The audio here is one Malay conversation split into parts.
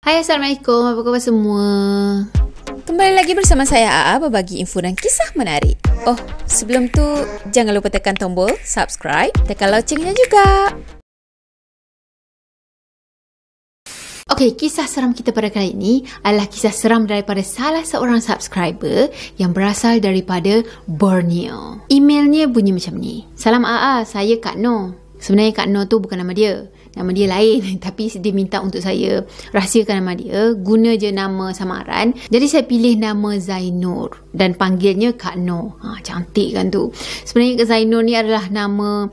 Hai, Assalamualaikum. Apa khabar semua? Kembali lagi bersama saya AA berbagi info dan kisah menarik. Oh, sebelum tu jangan lupa tekan tombol subscribe, tekan loncengnya juga. Okey, kisah seram kita pada kali ini adalah kisah seram daripada salah seorang subscriber yang berasal daripada Borneo. Emailnya bunyi macam ni. Salam AA, saya Kak Noh. Sebenarnya Kak Noh tu bukan nama dia. Nama dia lain. Tapi dia minta untuk saya rahsiakan nama dia. Guna je nama samaran. Jadi saya pilih nama Zainur. Dan panggilnya Kak Noh. Cantik kan tu. Sebenarnya Zainur ni adalah nama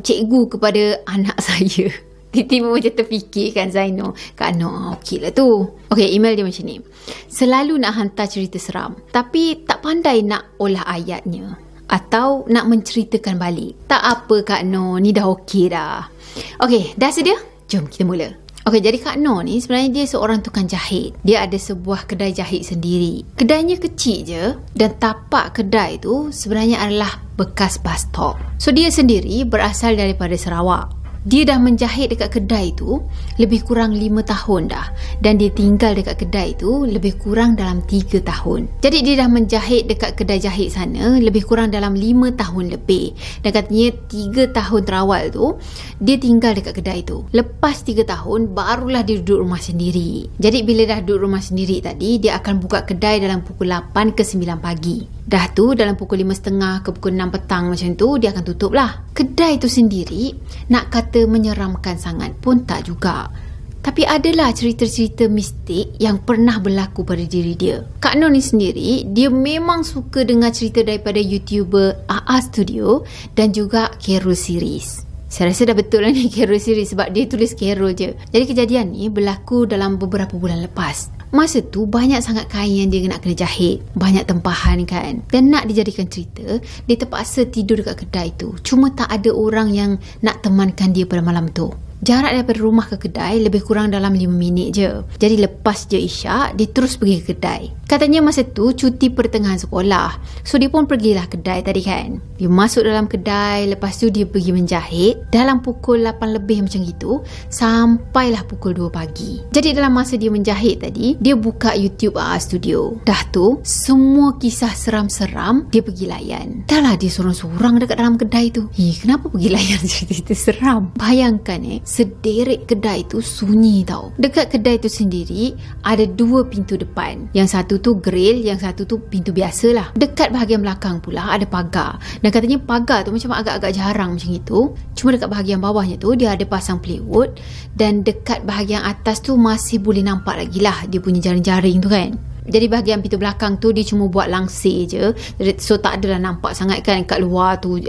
cikgu kepada anak saya. Tiba-tiba macam terfikir kan Zainur. Kak Noh. Okey lah tu. Okey, email dia macam ni. Selalu nak hantar cerita seram. Tapi tak pandai nak olah ayatnya. Atau nak menceritakan balik. Tak apa Kak Noh, ni dah okey dah. Okey, dah sedia? Jom kita mula. Okey, jadi Kak Noh ni sebenarnya dia seorang tukang jahit. Dia ada sebuah kedai jahit sendiri. Kedainya kecil je dan tapak kedai tu sebenarnya adalah bekas bus stop. So dia sendiri berasal daripada Sarawak. Dia dah menjahit dekat kedai tu lebih kurang 5 tahun dah. Dan dia tinggal dekat kedai tu lebih kurang dalam 3 tahun. Jadi dia dah menjahit dekat kedai jahit sana lebih kurang dalam 5 tahun lebih. Dan katanya 3 tahun terawal tu dia tinggal dekat kedai tu. Lepas 3 tahun barulah dia duduk rumah sendiri. Jadi bila dah duduk rumah sendiri tadi, dia akan buka kedai dalam pukul 8 ke 9 pagi. Dah tu dalam pukul 5.30 ke pukul 6 petang macam tu dia akan tutup lah. Kedai tu sendiri nak kata menyeramkan sangat pun tak juga. Tapi adalah cerita-cerita mistik yang pernah berlaku pada diri dia. Kak Noh ni sendiri, dia memang suka dengar cerita daripada YouTuber AA Studio dan juga Carol Series. Saya rasa dah betul lah ni Carol Series sebab dia tulis Carol je. Jadi kejadian ni berlaku dalam beberapa bulan lepas. Masa tu banyak sangat kain yang dia nak kena jahit. Banyak tempahan kan. Dan nak dijadikan cerita, dia terpaksa tidur dekat kedai tu. Cuma tak ada orang yang nak temankan dia pada malam tu. Jarak daripada rumah ke kedai lebih kurang dalam 5 minit je. Jadi lepas je isyak, dia terus pergi ke kedai. Katanya masa tu cuti pertengahan sekolah. So dia pun pergilah kedai tadi kan. Dia masuk dalam kedai, lepas tu dia pergi menjahit dalam pukul 8 lebih macam gitu sampailah pukul 2 pagi. Jadi dalam masa dia menjahit tadi, dia buka YouTube AA Studio. Dah tu semua kisah seram-seram dia pergi layan. Dah lah dia sorang-sorang dekat dalam kedai tu. Kenapa pergi layan cerita-cerita seram? Bayangkan sederet kedai tu sunyi tau. Dekat kedai tu sendiri ada 2 pintu depan. Yang satu tu grill, yang satu tu pintu biasa lah. Dekat bahagian belakang pula ada pagar. Dan katanya pagar tu macam agak-agak jarang macam itu. Cuma dekat bahagian bawahnya tu dia ada pasang plywood. Dan dekat bahagian atas tu masih boleh nampak lagi lah dia punya jaring-jaring tu kan. Jadi bahagian pintu belakang tu dia cuma buat langsir je. So tak adalah nampak sangat kan kat luar tu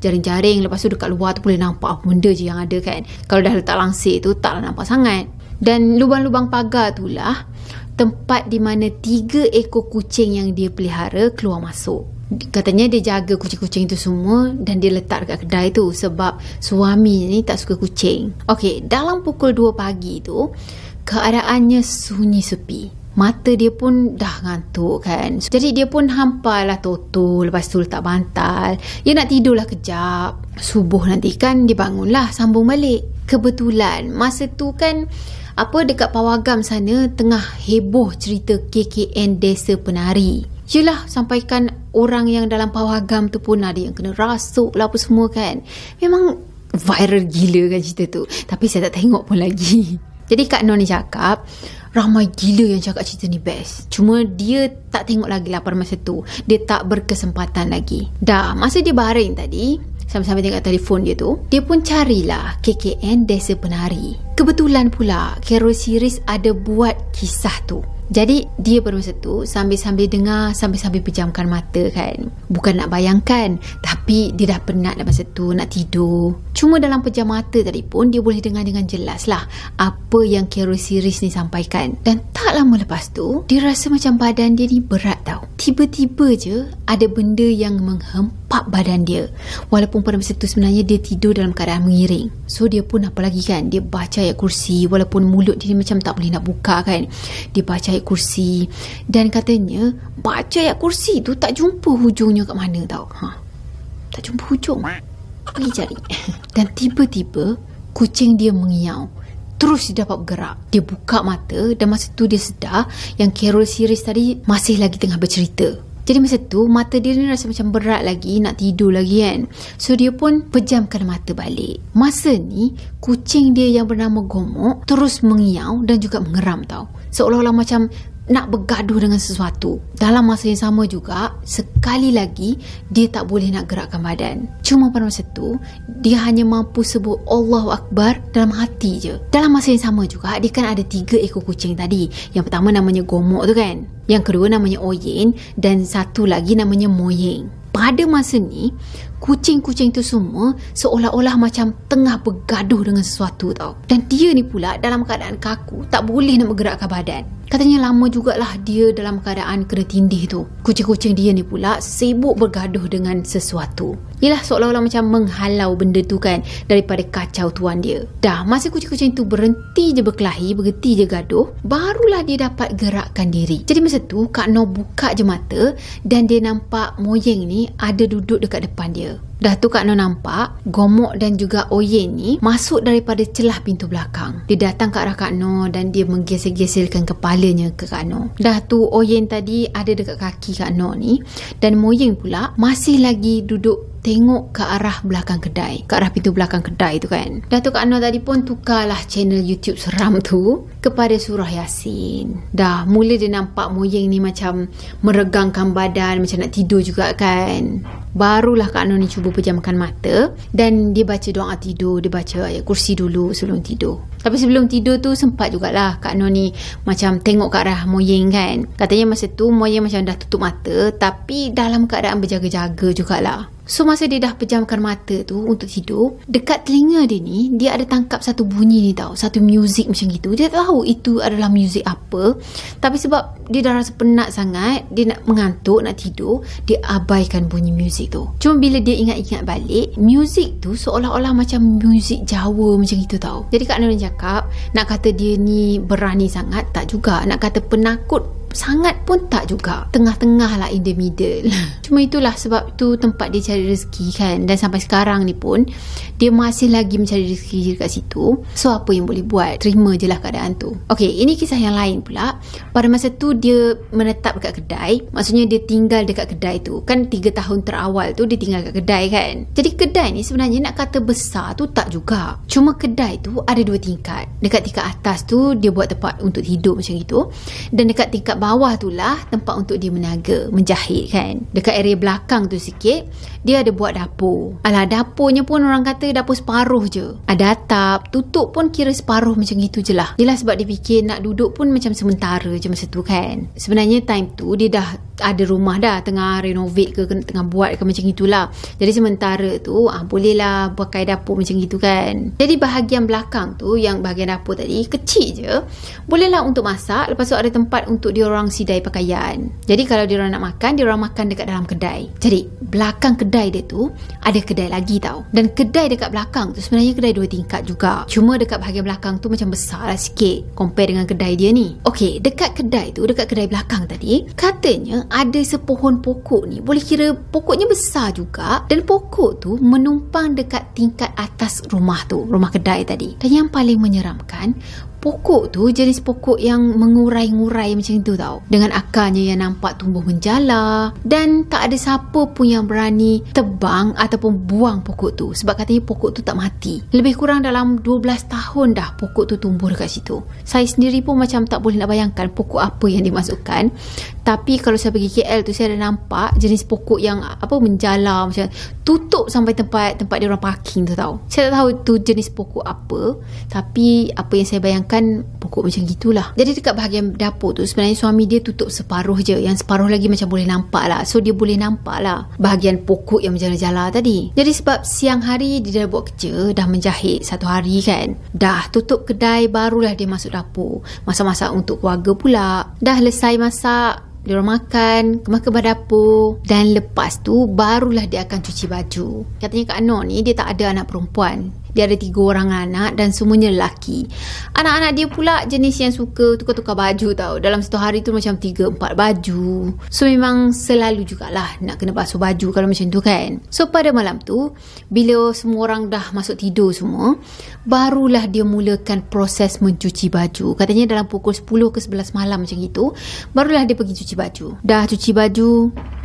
jaring-jaring. Lepas tu dekat luar tu boleh nampak apa benda je yang ada kan. Kalau dah letak langsir tu taklah nampak sangat. Dan lubang-lubang pagar tu lah tempat di mana 3 ekor kucing yang dia pelihara keluar masuk. Katanya dia jaga kucing-kucing tu semua dan dia letak dekat kedai tu sebab suami ni tak suka kucing. Okey, dalam pukul 2 pagi tu keadaannya sunyi sepi. Mata dia pun dah ngantuk kan. Jadi dia pun hampailah toto. Lepas tu letak bantal. Dia nak tidurlah kejap. Subuh nanti kan dia bangunlah sambung balik. Kebetulan masa tu kan dekat Pawagam sana tengah heboh cerita KKN Desa Penari. Yelah, sampaikan orang yang dalam Pawagam tu pun ada yang kena rasuk lah apa semua kan. Memang viral gila kan cerita tu. Tapi saya tak tengok pun lagi. Jadi Kak Noh ni cakap ramai gila yang cakap cerita ni best. Cuma dia tak tengok lagi lah pada masa tu. Dia tak berkesempatan lagi. Dah masa dia baring tadi, sambil-sambil tengok telefon dia tu, dia pun carilah KKN Desa Penari. Kebetulan pula Carol Series ada buat kisah tu. Jadi dia pada masa tu sambil-sambil dengar, sambil-sambil pejamkan mata kan. Bukan nak bayangkan, tapi dia dah penat dah masa tu nak tidur. Cuma dalam pejam mata tadi pun dia boleh dengar dengan jelas lah apa yang Carol Series ni sampaikan. Dan tak lama lepas tu dia rasa macam badan dia ni berat tau. Tiba-tiba je ada benda yang menghempap badan dia. Walaupun pada masa tu sebenarnya dia tidur dalam keadaan mengiring. So dia pun apa lagi kan, dia baca ayat kursi. Walaupun mulut dia ni macam tak boleh nak buka kan, dia baca ayat kursi. Dan katanya baca ayat kursi tu tak jumpa hujungnya kat mana tau. Tak jumpa hujung. Pergi cari. Dan tiba-tiba kucing dia mengiau. terus dia dapat bergerak. Dia buka mata dan masa tu dia sedar yang Carol series tadi masih lagi tengah bercerita. Jadi masa tu mata dia ni rasa macam berat lagi, nak tidur lagi kan. So dia pun pejamkan mata balik. Masa ni kucing dia yang bernama Gomok terus mengiau dan juga mengeram tau. Seolah-olah macam nak bergaduh dengan sesuatu. Dalam masa yang sama juga, sekali lagi dia tak boleh nak gerakkan badan. Cuma pada masa tu dia hanya mampu sebut Allahu Akbar dalam hati je. Dalam masa yang sama juga, dia kan ada 3 ekor kucing tadi. Yang pertama namanya Gomok tu kan, yang kedua namanya Oyen, dan satu lagi namanya Moyeng. Pada masa ni, kucing-kucing tu semua seolah-olah macam tengah bergaduh dengan sesuatu tau. Dan dia ni pula dalam keadaan kaku, tak boleh nak bergerakkan badan. Katanya lama jugalah dia dalam keadaan kena tindih tu. Kucing-kucing dia ni pula sibuk bergaduh dengan sesuatu. Yelah, seolah-olah macam menghalau benda tu kan daripada kacau tuan dia. Dah masa kucing-kucing tu berhenti je berkelahi, berhenti je gaduh, barulah dia dapat gerakkan diri. Jadi masa tu Kak Noh buka je mata dan dia nampak Moyeng ni ada duduk dekat depan dia. Dah tu Kak Noh nampak Gomok dan juga Oyen ni masuk daripada celah pintu belakang. Dia datang ke arah Kak Noh dan dia menggesel-geselkan kepalanya ke Kak Noh. Dah tu Oyen tadi ada dekat kaki Kak Noh ni, dan Moyeng pula masih lagi duduk tengok ke arah belakang kedai, ke arah pintu belakang kedai tu kan. Dah tu Kak Noh tadi pun tukarlah channel YouTube seram tu kepada surah Yasin. Dah mula dia nampak Moyeng ni macam meregangkan badan, macam nak tidur juga kan. Barulah Kak Noh ni cuba pejamkan mata dan dia baca doa tidur, dia baca ayat kursi dulu sebelum tidur. Tapi sebelum tidur tu sempat jugalah Kak Noh ni macam tengok ke arah Moyeng kan. Katanya masa tu Moyeng macam dah tutup mata tapi dalam keadaan berjaga-jaga jugalah. So masa dia dah pejamkan mata tu untuk tidur, dekat telinga dia ni dia ada tangkap satu bunyi ni tau, satu muzik macam gitu. Dia tahu itu adalah muzik apa, tapi sebab dia dah rasa penat sangat, dia nak mengantuk, nak tidur, dia abaikan bunyi muzik tu. Cuma bila dia ingat-ingat balik, muzik tu seolah-olah macam muzik Jawa macam itu tau. Jadi Kak Noh cakap, nak kata dia ni berani sangat tak juga, nak kata penakut sangat pun tak juga, tengah-tengah lah, in the middle. Cuma itulah sebab tu tempat dia cari rezeki kan, dan sampai sekarang ni pun dia masih lagi mencari rezeki dekat situ. So apa yang boleh buat, terima je lah keadaan tu. Okay, ini kisah yang lain pula. Pada masa tu dia menetap dekat kedai, maksudnya dia tinggal dekat kedai tu kan. 3 tahun terawal tu dia tinggal dekat kedai kan. Jadi kedai ni sebenarnya nak kata besar tu tak juga, cuma kedai tu ada 2 tingkat. Dekat tingkat atas tu dia buat tempat untuk hidup macam itu, dan dekat tingkat bawah tu lah tempat untuk dia meniaga, menjahit kan. Dekat area belakang tu sikit dia ada buat dapur. Alah, dapurnya pun orang kata dapur separuh je. Ada atap, tutup pun kira separuh macam gitu je lah. Yelah, sebab dia fikir nak duduk pun macam sementara je masa tu kan. Sebenarnya time tu dia dah ada rumah dah, tengah renovate ke tengah buat ke macam itulah. Jadi sementara tu bolehlah pakai dapur macam gitu kan. Jadi bahagian belakang tu, yang bahagian dapur tadi kecil je, bolehlah untuk masak. Lepas tu ada tempat untuk dia orang sidai pakaian. Jadi kalau dia orang nak makan, dia orang makan dekat dalam kedai. Jadi belakang kedai dia tu ada kedai lagi tau. Dan kedai dekat belakang tu sebenarnya kedai 2 tingkat juga. Cuma dekat bahagian belakang tu macam besar lah sikit compare dengan kedai dia ni. Okey, dekat kedai tu, dekat kedai belakang tadi, katanya ada sepohon pokok ni. Boleh kira pokoknya besar juga, dan pokok tu menumpang dekat tingkat atas rumah tu, rumah kedai tadi. Dan yang paling menyeramkan, pokok tu jenis pokok yang mengurai-ngurai macam tu tau, dengan akarnya yang nampak tumbuh menjala, dan tak ada siapa pun yang berani tebang ataupun buang pokok tu, sebab katanya pokok tu tak mati. Lebih kurang dalam 12 tahun dah pokok tu tumbuh dekat situ. Saya sendiri pun macam tak boleh nak bayangkan pokok apa yang dimasukkan. Tapi kalau saya pergi KL tu, saya ada nampak jenis pokok yang menjala macam tutup sampai tempat dia orang parking tu tau. Saya tak tahu tu jenis pokok apa, tapi apa yang saya bayangkan pokok macam gitulah. Jadi dekat bahagian dapur tu sebenarnya suami dia tutup separuh je, yang separuh lagi macam boleh nampak lah. So dia boleh nampak lah bahagian pokok yang menjala-jala tadi. Jadi sebab siang hari dia dah buat kerja, dah menjahit 1 hari kan, dah tutup kedai, barulah dia masuk dapur masak-masak untuk keluarga pula. Dah selesai masak, dia orang makan, kemas ke dapur, dan lepas tu barulah dia akan cuci baju. Katanya Kak Noh ni dia tak ada anak perempuan. Dia ada 3 orang anak dan semuanya lelaki. Anak-anak dia pula jenis yang suka tukar-tukar baju tau. Dalam satu hari tu macam 3-4 baju. So memang selalu jugalah nak kena basuh baju kalau macam tu kan. So pada malam tu, bila semua orang dah masuk tidur semua, barulah dia mulakan proses mencuci baju. Katanya dalam pukul 10 ke 11 malam macam itu, barulah dia pergi cuci baju. Dah cuci baju,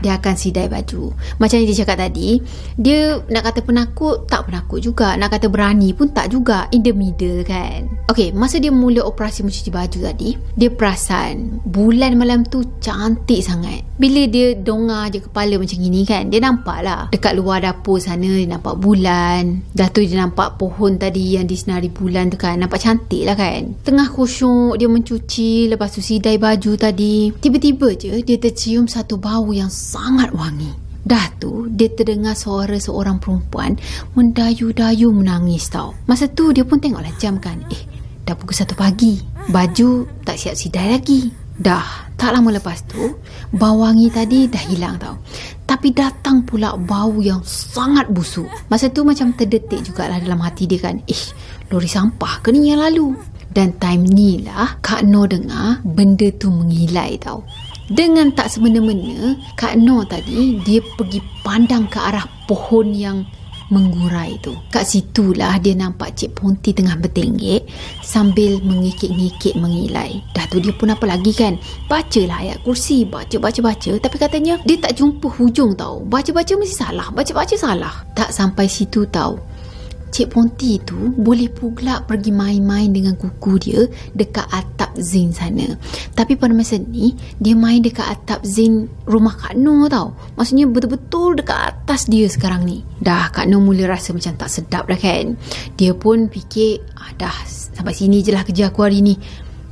dia akan sidai baju. Macam yang dia cakap tadi, dia nak kata penakut, tak penakut juga. Nak kata berani pun tak juga. In the middle kan. Okay, masa dia mula operasi mencuci baju tadi, dia perasan bulan malam tu cantik sangat. Bila dia dongar je kepala macam gini kan, dia nampak lah dekat luar dapur sana, dia nampak bulan. Dah tu dia nampak pohon tadi yang disinari bulan tu kan, nampak cantik lah kan. Tengah khusyuk dia mencuci, lepas tu sidai baju tadi, tiba-tiba je dia tercium satu bau yang sangat wangi. Dah tu dia terdengar suara seorang perempuan mendayu-dayu menangis tau. Masa tu dia pun tengoklah jam kan, dah pukul 1 pagi, baju tak siap sidai lagi. Dah tak lama lepas tu, bau wangi tadi dah hilang tau. Tapi datang pula bau yang sangat busuk. Masa tu macam terdetik jugalah dalam hati dia kan, lori sampah ke ni yang lalu? Dan time ni lah Kak Noh dengar benda tu mengilai tau. Dengan tak semena-mena, Kak Noh tadi dia pergi pandang ke arah pohon yang menggurai tu. Kat situlah dia nampak Cik Ponti tengah bertenggek sambil mengikik-ngikik mengilai. Dah tu dia pun apa lagi kan, bacalah ayat kursi, baca. Tapi katanya dia tak jumpa hujung tau. Baca mesti salah, baca salah. Tak sampai situ tau, Cik Ponti tu boleh pula pergi main-main dengan kuku dia dekat atap zinc sana. Tapi pada masa ni, dia main dekat atap zinc rumah Kak Noh tau. Maksudnya betul-betul dekat atas dia sekarang ni. Dah Kak Noh mula rasa macam tak sedap dah kan. Dia pun fikir, dah sampai sini je lah kerja aku hari ni.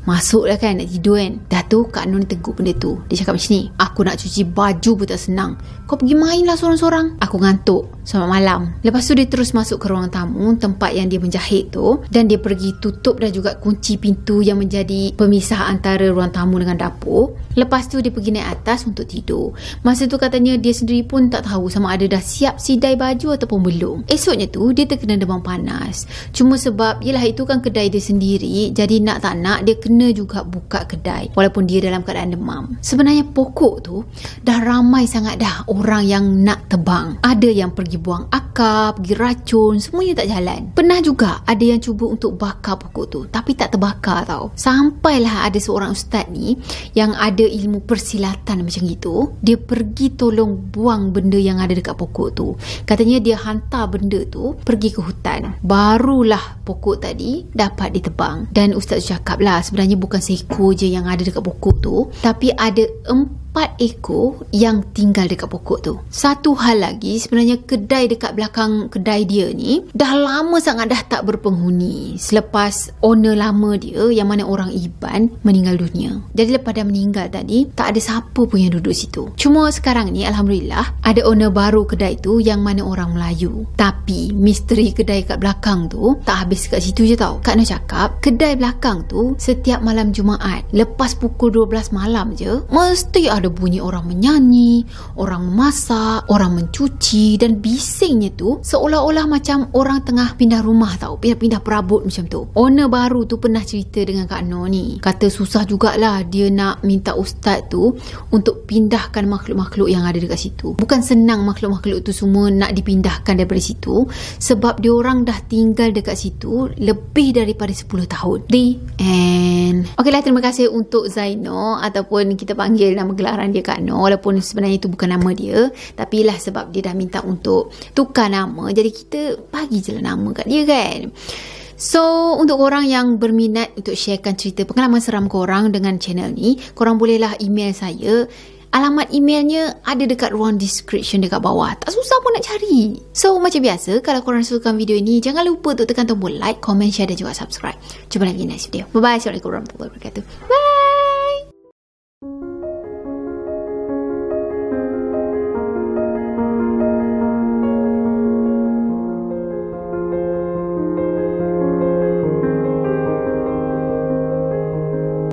Masuk lah kan, nak tidur kan. Dah tu Kak Noh ni tegur benda tu. Dia cakap macam ni, aku nak cuci baju pun tak senang, kau pergi main lah sorang-sorang. Aku ngantuk selamat malam. Lepas tu dia terus masuk ke ruang tamu, tempat yang dia menjahit tu. Dan dia pergi tutup dan juga kunci pintu yang menjadi pemisah antara ruang tamu dengan dapur. Lepas tu dia pergi naik atas untuk tidur. Masa tu katanya dia sendiri pun tak tahu sama ada dah siap sidai baju ataupun belum. Esoknya tu dia terkena demam panas. Cuma sebab yelah itu kan kedai dia sendiri, jadi nak tak nak dia kena juga buka kedai walaupun dia dalam keadaan demam. Sebenarnya pokok tu dah ramai sangat dah orang yang nak tebang. Ada yang pergi buang akar, pergi racun, semuanya tak jalan. Pernah juga ada yang cuba untuk bakar pokok tu, tapi tak terbakar tau. Sampailah ada seorang ustaz ni yang ada ilmu persilatan macam gitu, dia pergi tolong buang benda yang ada dekat pokok tu. Katanya dia hantar benda tu pergi ke hutan, barulah pokok tadi dapat ditebang. Dan ustaz cakap lah, sebenarnya bukan seekor je yang ada dekat pokok tu, tapi ada 4 ekor yang tinggal dekat pokok tu. Satu hal lagi, sebenarnya kedai dekat belakang kedai dia ni dah lama sangat dah tak berpenghuni selepas owner lama dia yang mana orang Iban meninggal dunia. Jadi lepas dia meninggal tadi, tak ada siapa pun yang duduk situ. Cuma sekarang ni Alhamdulillah ada owner baru kedai tu yang mana orang Melayu. Tapi misteri kedai kat belakang tu tak habis kat situ je tau. Kak Noh cakap kedai belakang tu setiap malam Jumaat lepas pukul 12 malam je mesti ada bunyi orang menyanyi, orang memasak, orang mencuci, dan bisingnya tu seolah-olah macam orang tengah pindah rumah tau, pindah perabot macam tu. Owner baru tu pernah cerita dengan Kak Noh ni, kata susah jugalah dia nak minta ustaz tu untuk pindahkan makhluk-makhluk yang ada dekat situ. Bukan senang makhluk-makhluk tu semua nak dipindahkan daripada situ, sebab dia orang dah tinggal dekat situ lebih daripada 10 tahun. The end. Okeylah, terima kasih untuk Zaino, ataupun kita panggil nama gelaran dia Kak Noh, walaupun sebenarnya itu bukan nama dia, tapi lah sebab dia dah minta untuk tukar nama, jadi kita bagi je lah nama kat dia kan. So, untuk korang yang berminat untuk sharekan cerita pengalaman seram korang dengan channel ni, korang bolehlah email saya. Alamat emailnya ada dekat ruang description dekat bawah. Tak susah pun nak cari. So, macam biasa, kalau korang suka video ini, jangan lupa untuk tekan tombol like, comment, share dan juga subscribe. Jumpa lagi next video. Bye-bye. Assalamualaikum warahmatullahi wabarakatuh. Bye.